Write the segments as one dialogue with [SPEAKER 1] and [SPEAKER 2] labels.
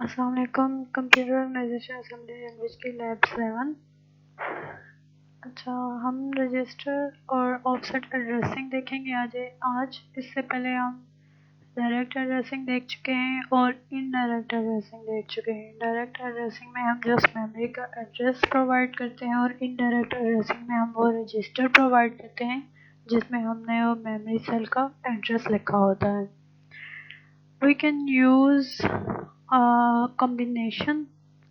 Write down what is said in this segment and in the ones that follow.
[SPEAKER 1] अस्सलाम वालेकुम। Computer organisation assembly language की लैब 7। अच्छा, हम रजिस्टर और ऑफसेट एड्रेसिंग देखेंगे आज। इससे पहले हम डायरेक्ट एड्रेसिंग देख चुके हैं और इनडायरेक्ट एड्रेसिंग देख चुके हैं। डायरेक्ट एड्रेसिंग में हम जस्ट मेमोरी का एड्रेस प्रोवाइड करते हैं और इनडायरेक्ट एड्रेसिंग में हम वो रजिस्टर प्रोवाइड करते हैं जिसमें हमने वो मेमोरी सेल का एड्रेस लिखा होता है। We can use a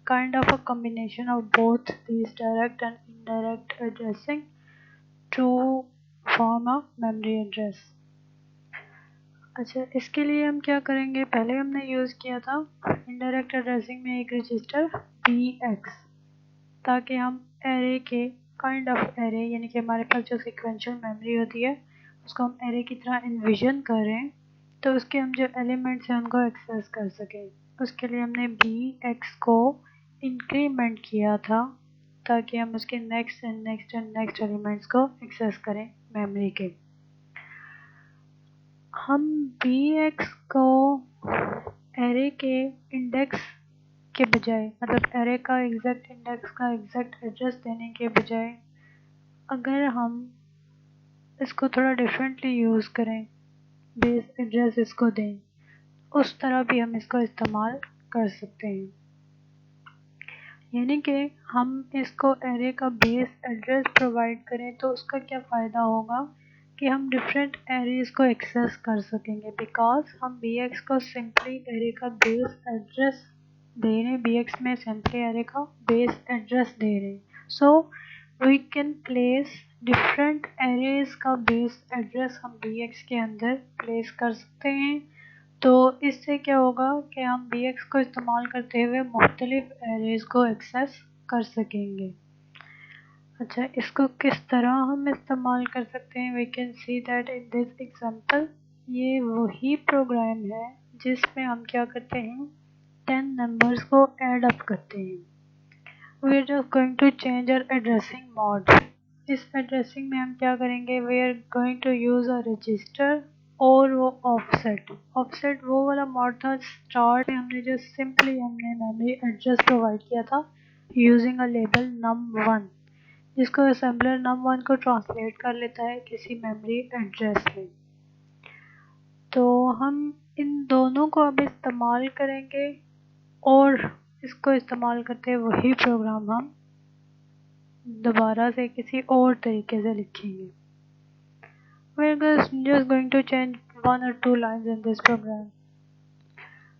[SPEAKER 1] kind of a combination of both these direct and indirect addressing to form a memory address. अच्छा, इसके लिए हम क्या करेंगे, पहले हमने यूज़ किया था इनडायरेक्ट एड्रेसिंग में एक रजिस्टर bx, ताकि हम एरे के काइंड ऑफ एरे यानी कि हमारे पास जो सिक्वेंशियल मेमोरी होती है उसको हम एरे की तरह इन्विजन करें तो उसके हम जो एलिमेंट्स हैं उनको एक्सेस कर सकें। उसके लिए हमने bx को इंक्रीमेंट किया था ताकि हम उसके नेक्स्ट एलिमेंट्स को एक्सेस करें मेमोरी के। हम bx को एरे के इंडेक्स के बजाय, मतलब एरे का एग्जैक्ट इंडेक्स का एग्जैक्ट एड्रेस देने के बजाय, अगर हम इसको थोड़ा डिफरेंटली यूज़ करें, बेस एड्रेस इसको दें, उस तरह भी हम इसको इस्तेमाल कर सकते हैं। यानी कि हम इसको एरे का बेस एड्रेस प्रोवाइड करें तो उसका क्या फ़ायदा होगा कि हम डिफरेंट एरेज को एक्सेस कर सकेंगे, बिकॉज हम bx को सिंपली एरे का बेस एड्रेस दे रहे हैं, bx में सिंपली एरे का बेस एड्रेस दे रहे हैं। So we can place different arrays का बेस एड्रेस हम bx के अंदर प्लेस कर सकते हैं। तो इससे क्या होगा कि हम bx को इस्तेमाल करते हुए मुख्तलिफ एरेज को एक्सेस कर सकेंगे। अच्छा, इसको किस तरह हम इस्तेमाल कर सकते हैं, we can see that in this example. ये वही प्रोग्राम है जिसमें हम क्या करते हैं, 10 नंबर्स को ऐड अप करते हैं। We are just going to change our addressing mode. इस एड्रेसिंग में हम क्या करेंगे, we are going to use a register और वो ऑफसेट वो वाला मोड था। स्टार्ट में हमने जो सिंपली हमने मेमोरी एड्रेस प्रोवाइड किया था यूजिंग अ लेबल num1, जिसको असेंबलर num1 को ट्रांसलेट कर लेता है किसी मेमोरी एड्रेस में। तो हम इन दोनों को अब इस्तेमाल करेंगे और इसको इस्तेमाल करते हुए वही प्रोग्राम हम दोबारा से किसी और तरीके से लिखेंगे। We are just going to change 1 or 2 lines in this program.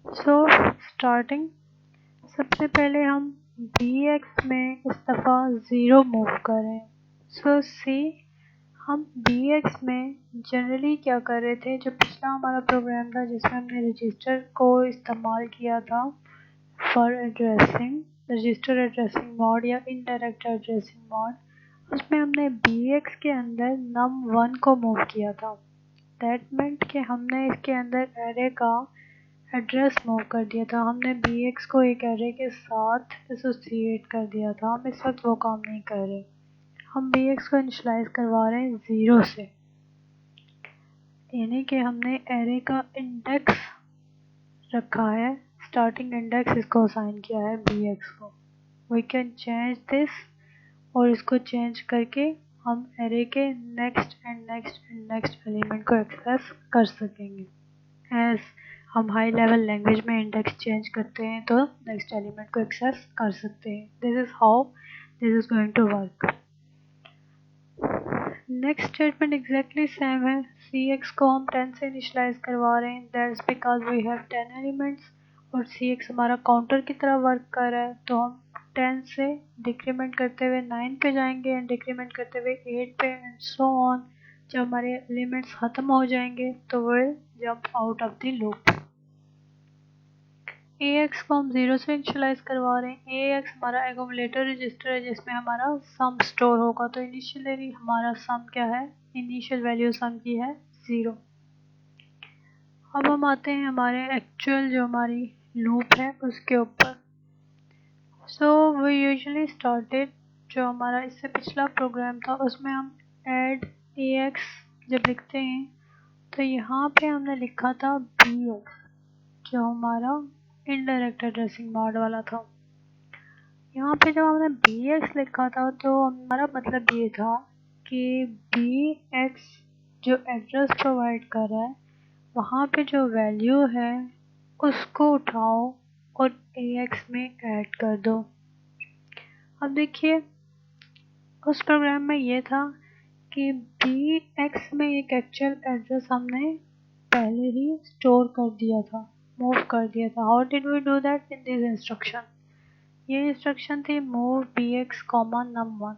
[SPEAKER 1] So starting, सबसे पहले हम bx में इस दफ़ा 0 मूव करें। So see, हम bx में जनरली क्या कर रहे थे, जो पिछला हमारा प्रोग्राम था जिसमें हमने रजिस्टर को इस्तेमाल किया था for addressing, register addressing mode या इनडायरेक्ट एड्रेसिंग मोड, उसमें हमने bx के अंदर num1 को मूव किया था। दैट मीन्ट कि हमने इसके अंदर एरे का एड्रेस मूव कर दिया था। हमने bx को एक एरे के साथ एसोसिएट कर दिया था। हम इस वक्त वो काम नहीं कर रहे, हम bx को इनिशियलाइज करवा रहे हैं 0 से, यानी कि हमने एरे का इंडेक्स रखा है, स्टार्टिंग इंडेक्स इसको असाइन किया है bx को। वी कैन चेंज दिस, और इसको चेंज करके हम एरे के नेक्स्ट एलिमेंट को एक्सेस कर सकेंगे। एज हम हाई लेवल लैंग्वेज में इंडेक्स चेंज करते हैं तो नेक्स्ट एलिमेंट को एक्सेस कर सकते हैं। This is how this is going to work. Next statement exactly same है। cx को हम 10 से इनिशियलाइज करवा रहे हैं, that's because we have 10 elements और cx हमारा काउंटर की तरह वर्क कर रहा है। तो हम 10 से डिक्रीमेंट करते हुए 9 पे जाएंगे एंड डिक्रीमेंट करते हुए 8 पे एंड सो ऑन। जब हमारे एलिमेंट्स ख़त्म हो जाएंगे तो will jump out of the loop. ax को हम 0 से इनिशियलाइज करवा रहे हैं। ax हमारा एकोमुलेटर रजिस्टर है जिसमें हमारा सम स्टोर होगा। तो इनिशियली हमारा सम क्या है, इनिशियल वैल्यू सम की है 0। अब हम आते हैं हमारे एक्चुअल जो हमारी लूप है उसके ऊपर। सो वी यूजुअली स्टार्टेड, जो हमारा इससे पिछला प्रोग्राम था उसमें हम ऐड ax जब लिखते हैं तो यहाँ पे हमने लिखा था bx, जो हमारा इनडायरेक्ट एड्रेसिंग मोड वाला था। यहाँ पे जब हमने bx लिखा था तो हमारा मतलब ये था कि bx जो एड्रेस प्रोवाइड कर रहा है वहाँ पे जो वैल्यू है उसको उठाओ और ax में ऐड कर दो। अब देखिए उस प्रोग्राम में ये था कि bx में एक एक्चुअल एड्रेस हमने पहले ही स्टोर कर दिया था, मूव कर दिया था। How did we do that in this instruction? ये इंस्ट्रक्शन थी मूव bx, num1।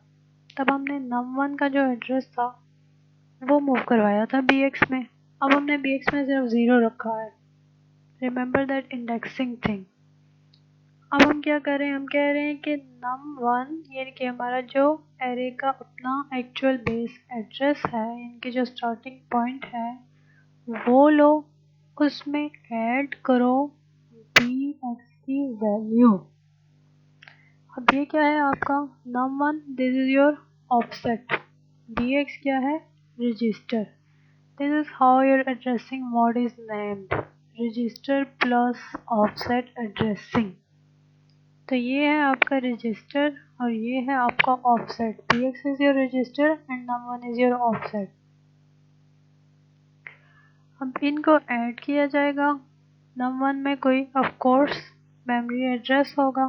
[SPEAKER 1] तब हमने num1 का जो एड्रेस था वो मूव करवाया था bx में। अब हमने bx में सिर्फ 0 रखा है। Remember that indexing thing. अब हम क्या कर रहे हैं, हम कह रहे हैं कि num1 यानी कि हमारा जो एरे का अपना एक्चुअल बेस एड्रेस है, इनकी जो स्टार्टिंग पॉइंट है वो लो, उसमें ऐड करो bx की वैल्यू। अब ये क्या है आपका num1, this is your offset, bx क्या है register. This is how your addressing mode is named, register plus offset addressing. तो ये है आपका रजिस्टर और ये है आपका offset. bx is your register and num1 is your offset. अब इनको ऐड किया जाएगा। num1 में कोई ऑफ कोर्स मेमोरी एड्रेस होगा।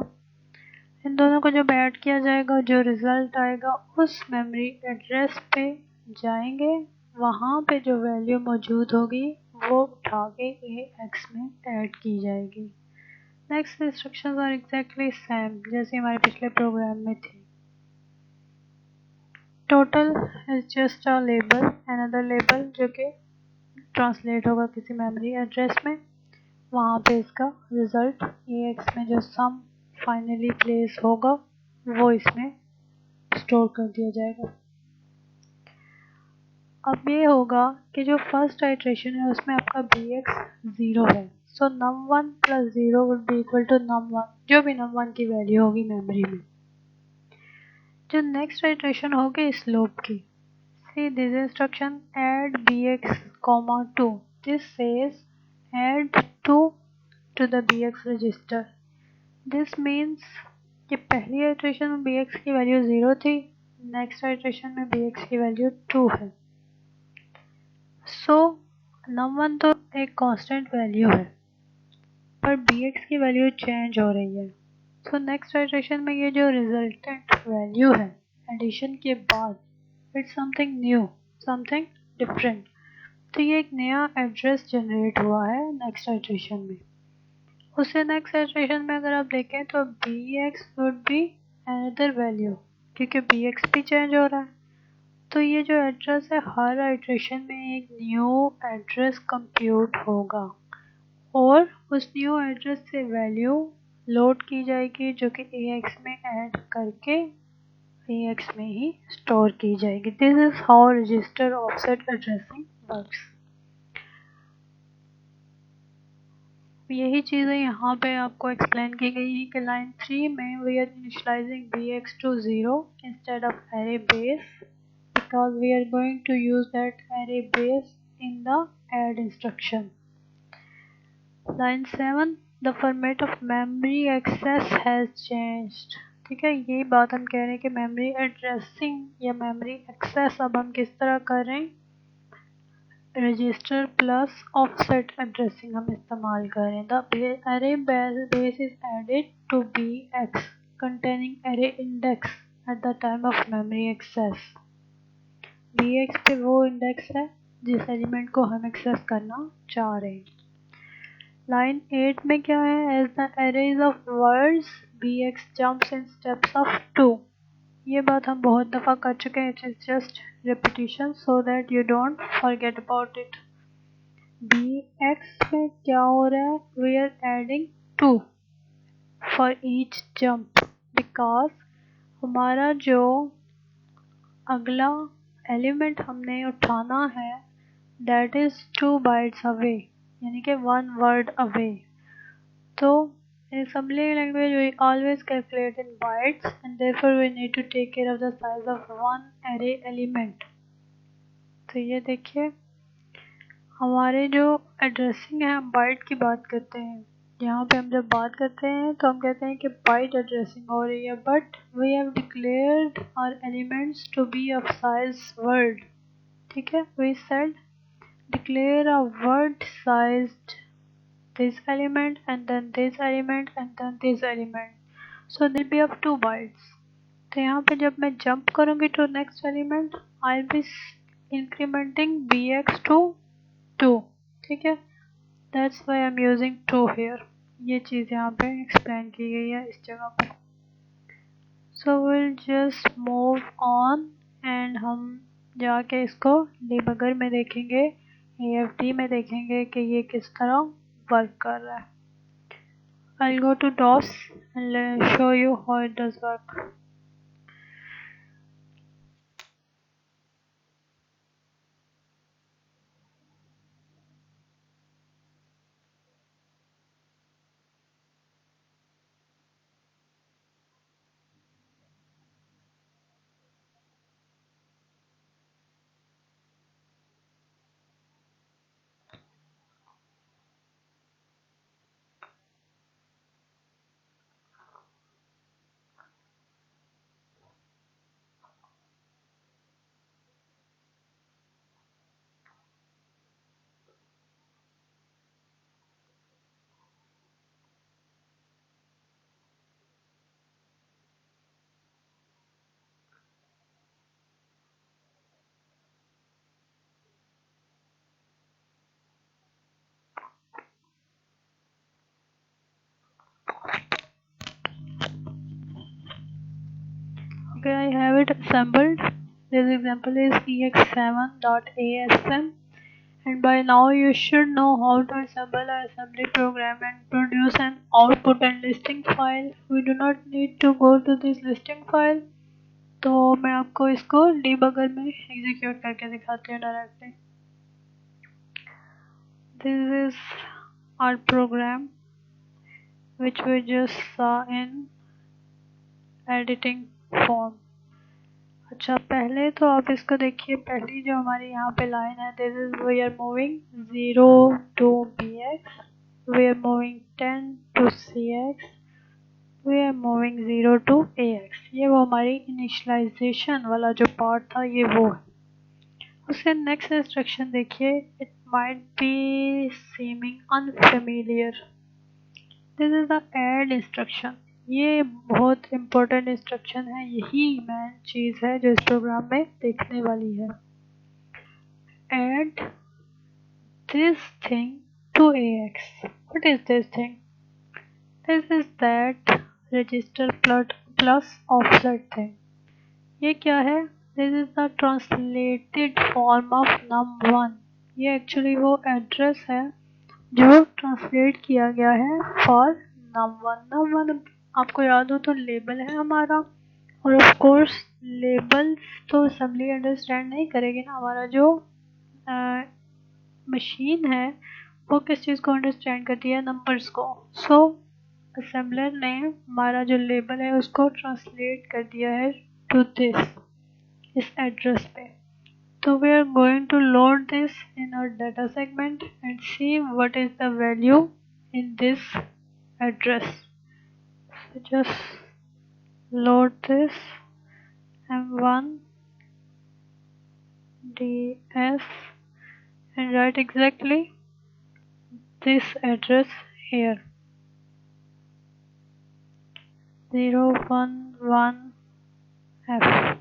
[SPEAKER 1] इन दोनों को जब ऐड किया जाएगा जो रिजल्ट आएगा उस मेमोरी एड्रेस पे जाएंगे, वहाँ पे जो वैल्यू मौजूद होगी वो उठा के ax में ऐड की जाएगी। Next instructions are exactly same जैसे हमारे पिछले प्रोग्राम में थी। Total is just a label, another label जो कि ट्रांसलेट होगा किसी मेमोरी एड्रेस में। वहाँ पे इसका रिजल्ट ax में जो सम फाइनली प्लेस होगा वो इसमें स्टोर कर दिया जाएगा। अब ये होगा कि जो फर्स्ट आइट्रेशन है उसमें आपका bx 0 है, so num1 plus 0 would be equal to num1, जो भी num1 की वैल्यू होगी मेमोरी में। जो नेक्स्ट आइट्रेशन होगी इस लूप की, see this instruction add bx, 2, this says add 2 to the bx register। This means कि पहली आइट्रेशन में bx की वैल्यू 0 थी, नेक्स्ट आइट्रेशन में bx की वैल्यू 2 है। सो num1 तो एक कांस्टेंट वैल्यू है पर bx की वैल्यू चेंज हो रही है। सो नेक्स्ट आइट्रेशन में ये जो रिजल्टेंट वैल्यू है एडिशन के बाद, it's something new, something different. तो ये एक नया एड्रेस जनरेट हुआ है नेक्स्ट आइट्रेशन में। उससे नेक्स्ट आइट्रेशन में अगर आप देखें तो bx would be another value, क्योंकि bx भी चेंज हो रहा है। तो ये जो एड्रेस है हर आइट्रेशन में एक न्यू एड्रेस कंप्यूट होगा और उस न्यू एड्रेस से वैल्यू लोड की जाएगी जो कि ax में ऐड करके ax में ही स्टोर की जाएगी। This is how register offset addressing works. यही चीज़ें यहाँ पे आपको एक्सप्लेन की गई है कि लाइन 3 में we are initializing bx to 0 instead of array base because we are going to use that array base in the add instruction. Line 7, the format of memory access has changed। ठीक है, यही बात हम कह रहे हैं कि मेमोरी एड्रेसिंग या मेमोरी एक्सेस अब हम किस तरह कर रहे हैं, रजिस्टर प्लस ऑफसेट एड्रेसिंग हम इस्तेमाल करें। The array base is added to bx containing array index at the time of memory access। bx पे वो इंडेक्स है जिस एलिमेंट को हम एक्सेस करना चाह रहे हैं। लाइन 8 में क्या है, as the arrays of words bx jumps in steps of 2। ये बात हम बहुत दफ़ा कर चुके हैं, it is just repetition so that you don't forget about it. bx में क्या हो रहा है, we are adding 2 for each jump because हमारा जो अगला एलिमेंट हमने उठाना है दैट इज़ 2 बाइट्स अवे, यानी कि 1 वर्ड अवे। तो in assembly language we always calculate in bytes and therefore we need to take care of the size of one array element। तो ये देखिए हमारे जो एड्रेसिंग है हम बाइट की बात करते हैं, यहाँ पे हम जब बात करते हैं तो हम कहते हैं कि बाइट एड्रेसिंग हो रही है, but we have declared our elements to be of size word. ठीक है, we said declare a word sized this element and then this element and then this element, so they'll be of 2 bytes. तो यहाँ पे जब मैं jump करूँगी to next element, I'll be incrementing bx to 2. ठीक है, that's why I'm using 2 here. ये चीज़ यहाँ पे एक्सप्लेन की गई है इस जगह पे. So we'll just move on and हम जाके इसको डिबगर में देखेंगे, AFD में देखेंगे कि ये किस तरह वर्क कर रहा है. I'll go to DOS and show you how it does work. Okay, I have it assembled. This example is ex7.asm, and by now you should know how to assemble an assembly program and produce an output and listing file. We do not need to go to this listing file. तो मैं आपको इसको debugger में execute करके दिखाती हूँ directly. This is our program which we just saw in editing form. अच्छा, पहले तो आप इसको देखिए, पहली जो हमारी यहाँ पे लाइन है, this is we are moving 0 to bx, we are moving 10 to cx, we are moving 0 to ax. ये वो हमारी इनिशियलाइजेशन वाला जो पार्ट था, ये वो है. उसके नेक्स्ट इंस्ट्रक्शन देखिए, it might be seeming unfamiliar. This is the add instruction. ये बहुत इम्पोर्टेंट इंस्ट्रक्शन है, यही मेन चीज़ है जो इस प्रोग्राम में देखने वाली है. Add this thing to AX. What is this thing? This is that register plus offset thing. ये क्या है? This is the translated form of num1. ये एक्चुअली वो एड्रेस है जो ट्रांसलेट किया गया है फॉर num1. num1 आपको याद हो तो लेबल है हमारा, और ऑफ कोर्स लेबल्स तो असेंबली अंडरस्टैंड नहीं करेगी ना. हमारा जो मशीन है वो किस चीज़ को अंडरस्टैंड करती है? नंबर्स को. सो असेंबलर ने हमारा जो लेबल है उसको ट्रांसलेट कर दिया है टू दिस, इस एड्रेस पे. So we are going to load this in our data segment and see what is the value in this address. So just load this m1 ds and write exactly this address here, 011f.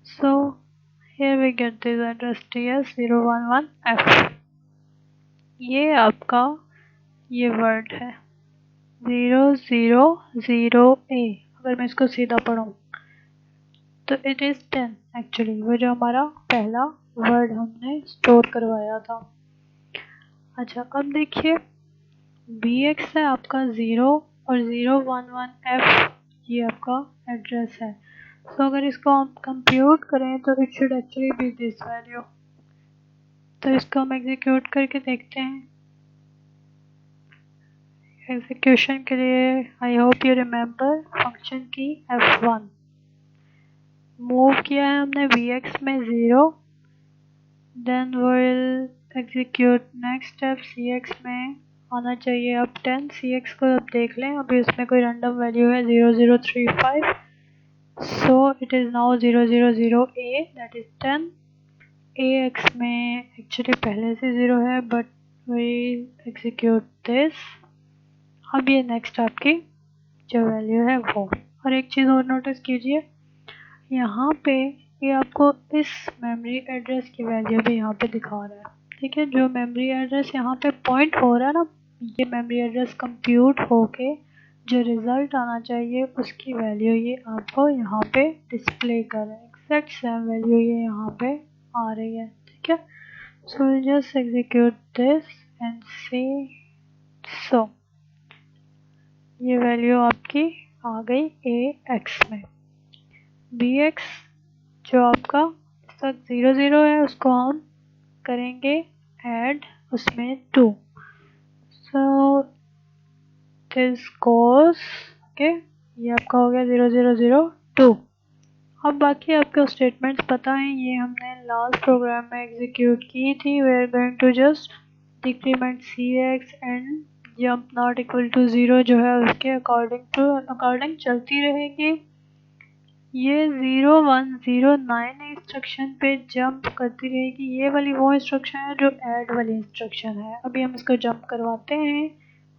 [SPEAKER 1] So here we get this address ts011f. ये आपका ये word है 000a. अगर मैं इसको सीधा पढ़ूँ तो it is 10 actually, वो जो हमारा पहला वर्ड हमने स्टोर करवाया था. अच्छा, अब देखिए bx है आपका 0 और 011f ये आपका एड्रेस है. तो अगर इसको हम कंप्यूट करें तो it should actually be this value. तो इसको हम एग्जीक्यूट करके देखते हैं. एग्जीक्यूशन के लिए I hope you remember function की F1. मूव किया है हमने bx में 0, then will execute next step cx में आना चाहिए अब 10। सी एक्स को अब देख लें, अभी उसमें कोई रैंडम वैल्यू है 0035, so it is now 000a, that is 10। A X में एक्चुअली पहले से 0 है, बट वी एग्जीक्यूट दिस। अब ये नेक्स्ट आपकी जो वैल्यू है वो। और एक चीज़ और नोटिस कीजिए, यहाँ पे ये आपको इस मेमोरी एड्रेस की वैल्यू भी यहाँ पे दिखा रहा है। ठीक है, जो मेमोरी एड्रेस यहाँ पे पॉइंट हो रहा है ना, ये मेमोरी एड्रेस कंप्यूट होके जो रिज़ल्ट आना चाहिए उसकी वैल्यू ये आपको यहाँ पे डिस्प्ले कर रहा है। एग्जैक्ट सेम वैल्यू ये यहाँ पे आ रही है। ठीक है, so just execute this and see. So ये वैल्यू आपकी आ गई ए एक्स में। बी एक्स जो आपका इस वक्त 00 है उसको हम करेंगे ऐड उसमें 2। सो दिस गोस ओके, ये आपका हो गया 0002। अब बाकी आपको स्टेटमेंट्स पता है, ये हमने लास्ट प्रोग्राम में एग्जीक्यूट की थी। We are going to just decrement C X and jump not equal to 0 जो है उसके अकॉर्डिंग चलती रहेगी। ये 0109 इंस्ट्रक्शन पे जंप करती रहेगी। ये वाली वो इंस्ट्रक्शन है जो ऐड वाली इंस्ट्रक्शन है। अभी हम इसको जंप करवाते हैं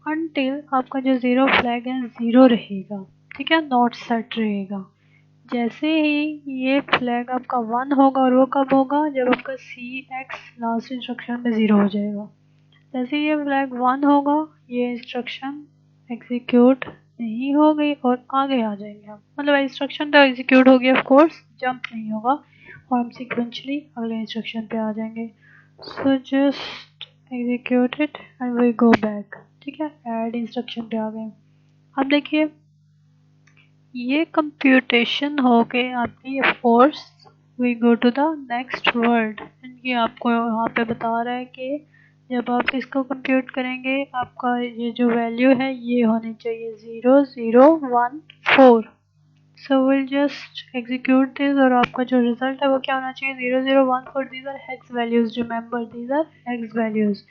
[SPEAKER 1] अनटिल आपका जो 0 फ्लैग है 0 रहेगा। ठीक है, नॉट सेट रहेगा। जैसे ही ये फ्लैग आपका 1 होगा, और वो कब होगा, जब आपका सी एक्स लास्ट इंस्ट्रक्शन में 0 हो जाएगा। जैसे ही ये फ्लैग 1 होगा, ये इंस्ट्रक्शन एग्जीक्यूट नहीं हो गई और आगे आ जाएंगे हम, मतलब इंस्ट्रक्शन तो एग्जीक्यूट हो गया, ऑफ कोर्स जंप नहीं होगा और हम सीक्वेंशली अगले इंस्ट्रक्शन पे आ जाएंगे। So just execute it and we go back. ठीक है, ऐड इंस्ट्रक्शन पे आ गए। अब देखिए ये कंप्यूटेशन हो गए आपकी, of course we go to the next word and ये आपको यहाँ पे बता रहा है कि जब आप इसको कंप्यूट करेंगे आपका ये जो वैल्यू है ये होनी चाहिए 0014। So will just execute this और आपका जो रिजल्ट है वो क्या होना चाहिए 0014। These are hex values, remember these are hex values.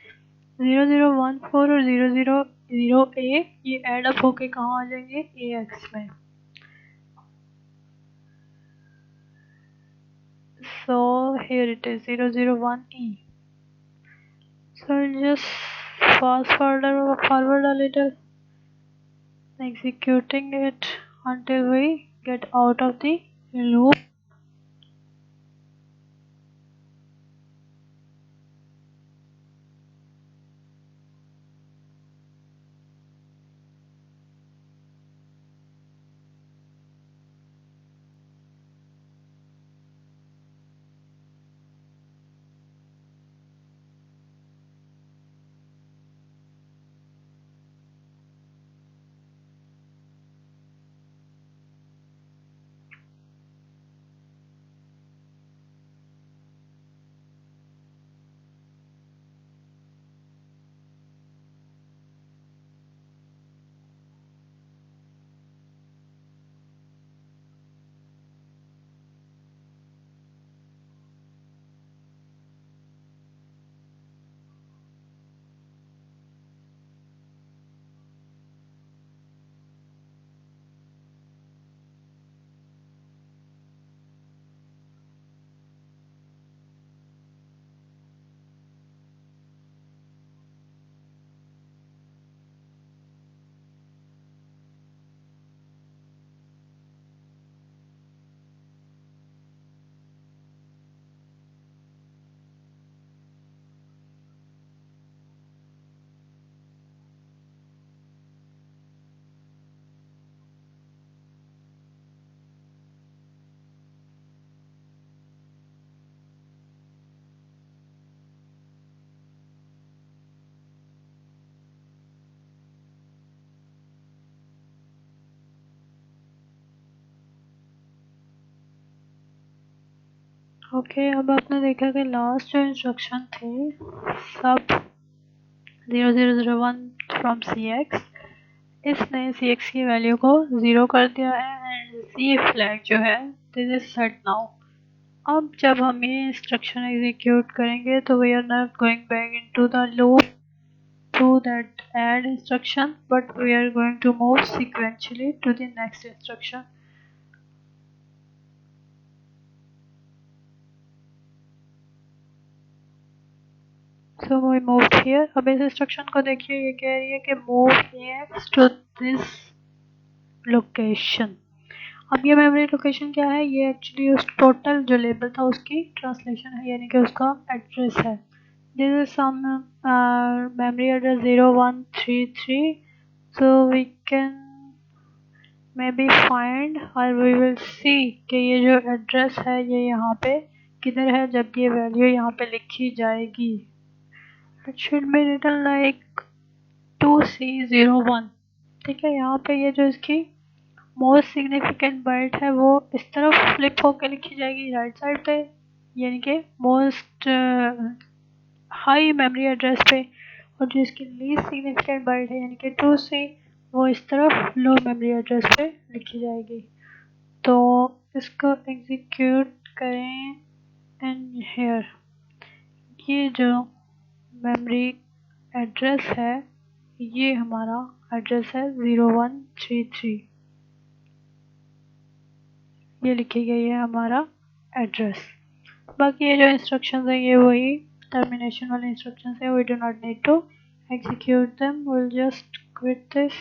[SPEAKER 1] 0014 और 0008 ये एड अप होके कहाँ आ जाएंगे, ए एक्स में। So here it is 001E. So we'll just fast forward a little, executing it until we get out of the loop. Okay, अब आपने देखा कि लास्ट जो इंस्ट्रक्शन थे सब 0001 फ्रॉम सी एक्स, इसने सी एक्स की वैल्यू को 0 कर दिया है एंड सी फ्लैग जो है दिस इज सेट नाउ। अब जब हम ये इंस्ट्रक्शन एग्जीक्यूट करेंगे तो we are not going back into the loop, do that add instruction, but we are going to move sequentially to the next instruction. So we moved here. अब इस instruction को देखिए, ये कह रही है कि move EX to this location. अब ये मेमोरी लोकेशन क्या है? ये एक्चुअली उस टोटल जो लेबल था उसकी ट्रांसलेशन है, यानी कि उसका एड्रेस है. This is some memory address 0133. So we can maybe find or we will see कि ये जो एड्रेस है ये यहाँ पे किधर है जब ये वैल्यू यहाँ पे लिखी जाएगी. It should be written like 2C01. ठीक है, यहाँ पे ये जो इसकी मोस्ट सिग्निफिकेंट बाइट है वो इस तरफ फ्लिप होकर लिखी जाएगी राइट साइड पे, यानी कि मोस्ट हाई मेमोरी एड्रेस पे, और जो इसकी लीस्ट सिग्निफिकेंट बाइट है यानी कि 2C वो इस तरफ लो मेमोरी एड्रेस पे लिखी जाएगी. तो इसको एग्जीक्यूट करें एंड हियर ये जो मेमोरी एड्रेस है ये हमारा एड्रेस है 0133. ये लिखी गई है हमारा एड्रेस. बाकी ये जो इंस्ट्रक्शंस है ये वही टर्मिनेशन वाले इंस्ट्रक्शंस है. We do not need to execute them, will just quit this.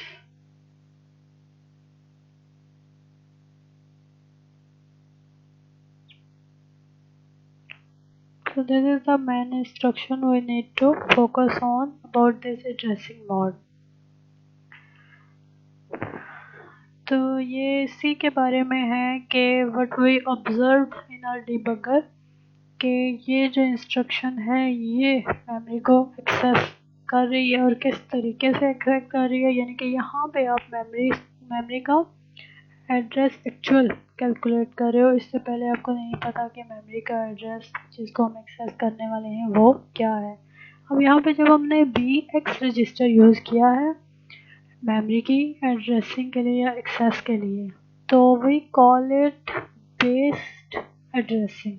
[SPEAKER 1] So this is the main instruction we need to focus on about this addressing mode. तो ये C के बारे में है कि what we observed in our debugger कि ये जो इंस्ट्रक्शन है ये मेमोरी को एक्सेस कर रही है और किस तरीके से एक्सेस कर रही है, यानी कि यहाँ पे आप मेमोरी का एड्रेस एक्चुअल कैलकुलेट कर रहे हो. इससे पहले आपको नहीं पता कि मेमोरी का एड्रेस जिसको हम एक्सेस करने वाले हैं वो क्या है. अब यहाँ पे जब हमने BX रजिस्टर यूज़ किया है मेमोरी की एड्रेसिंग के लिए या एक्सेस के लिए, तो we call it based addressing,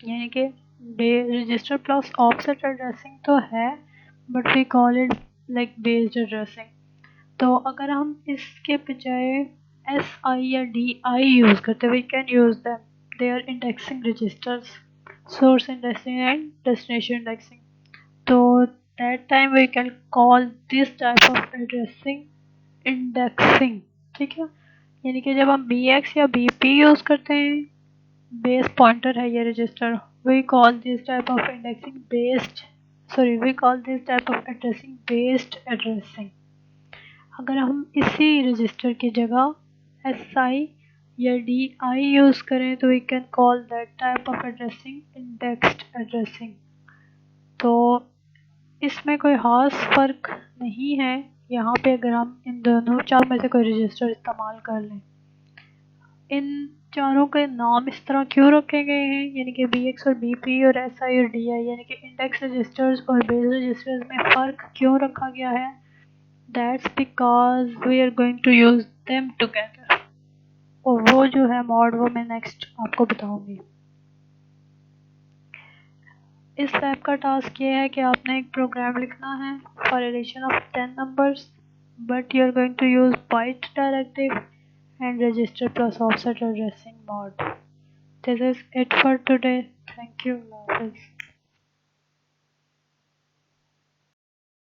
[SPEAKER 1] यानी कि रजिस्टर प्लस ऑफसेट एड्रेसिंग तो है but we call it like based addressing. तो अगर हम इसके बजाय SI या DI यूज़ करते we can use them. They are indexing registers, source indexing and destination indexing. तो that time we can call this type of addressing indexing. ठीक है, यानी कि जब हम BX या BP यूज़ करते हैं, बेस पॉइंटर है ये register, we call this type of indexing based, we call this type of addressing based addressing. अगर हम इसी रजिस्टर की जगह SI या DI यूज़ करें तो we can call that type of addressing indexed addressing. तो इसमें कोई ख़ास फ़र्क नहीं है यहाँ पे अगर हम इन दोनों चारों में से कोई रजिस्टर इस्तेमाल कर लें. इन चारों के नाम इस तरह क्यों रखे गए हैं, यानी कि BX और BP और SI और DI, यानी कि इंडेक्स रजिस्टर्स और बेस रजिस्टर्स में फ़र्क क्यों रखा गया है? That's because we are going to use them together. और वो जो है मॉड वो मैं नेक्स्ट आपको बताऊँगी. इस ऐप का टास्क ये है कि आपने एक प्रोग्राम लिखना है for addition of 10 numbers, but you are going to use byte directive and register plus offset addressing mode. This is it for today. Thank you.